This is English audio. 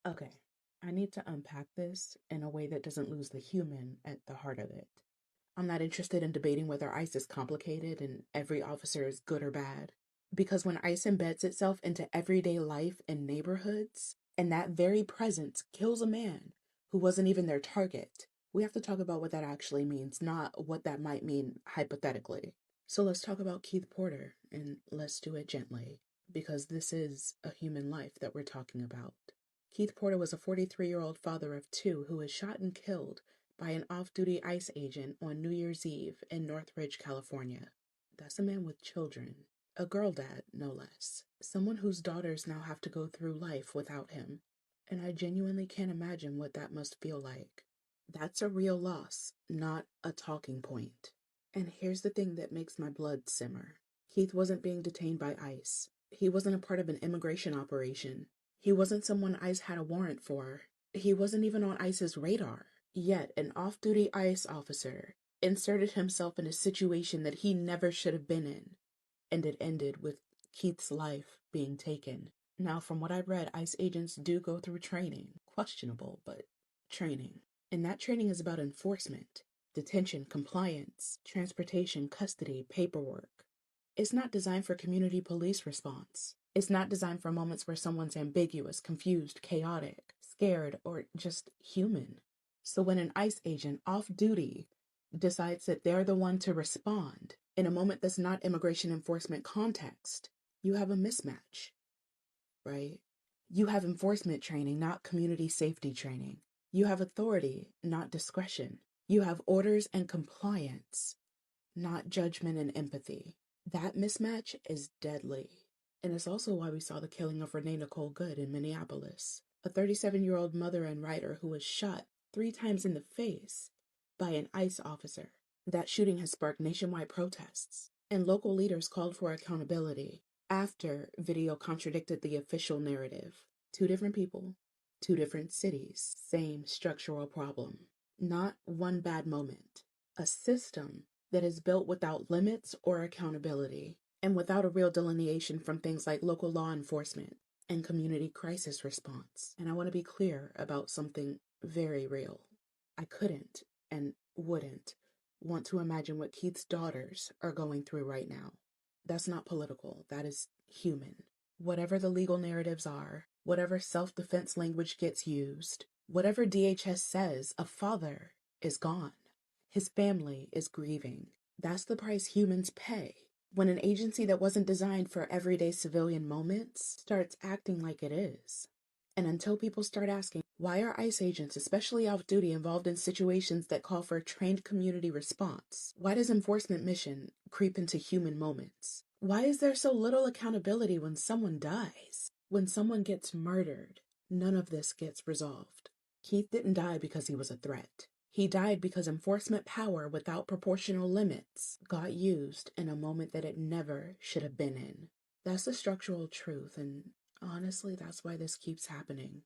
Okay, I need to unpack this in a way that doesn't lose the human at the heart of it. I'm not interested in debating whether ICE is complicated and every officer is good or bad. Because when ICE embeds itself into everyday life and neighborhoods, and that very presence kills a man who wasn't even their target, we have to talk about what that actually means, not what that might mean hypothetically. So let's talk about Keith Porter, and let's do it gently, because this is a human life that we're talking about. Keith Porter was a 43-year-old father of two who was shot and killed by an off-duty ICE agent on New Year's Eve in Northridge, California. That's a man with children. A girl dad, no less. Someone whose daughters now have to go through life without him. And I genuinely can't imagine what that must feel like. That's a real loss, not a talking point. And here's the thing that makes my blood simmer. Keith wasn't being detained by ICE. He wasn't a part of an immigration operation. He wasn't someone ICE had a warrant for. He wasn't even on ICE's radar. Yet an off-duty ICE officer inserted himself in a situation that he never should have been in, and it ended with Keith's life being taken. Now, from what I've read, ICE agents do go through training. Questionable, but training. And that training is about enforcement, detention, compliance, transportation, custody, paperwork. It's not designed for community police response. It's not designed for moments where someone's ambiguous, confused, chaotic, scared, or just human. So when an ICE agent off duty decides that they're the one to respond in a moment that's not immigration enforcement context, you have a mismatch, right? You have enforcement training, not community safety training. You have authority, not discretion. You have orders and compliance, not judgment and empathy. That mismatch is deadly. And it's also why we saw the killing of Renee Nicole Good in Minneapolis, a 37-year-old mother and writer who was shot 3 times in the face by an ICE officer. That shooting has sparked nationwide protests, and local leaders called for accountability after video contradicted the official narrative. 2 different people, 2 different cities, same structural problem. Not one bad moment. A system that is built without limits or accountability, and without a real delineation from things like local law enforcement and community crisis response. And I want to be clear about something very real. I couldn't and wouldn't want to imagine what Keith's daughters are going through right now. That's not political, that is human. Whatever the legal narratives are, whatever self-defense language gets used, whatever DHS says, a father is gone. His family is grieving. That's the price humans pay when an agency that wasn't designed for everyday civilian moments starts acting like it is. And until people start asking, why are ICE agents, especially off duty, involved in situations that call for a trained community response? Why does enforcement mission creep into human moments? Why is there so little accountability when someone dies? When someone gets murdered? None of this gets resolved. Keith didn't die because he was a threat. He died because enforcement power without proportional limits got used in a moment that it never should have been in. That's the structural truth, and honestly, that's why this keeps happening.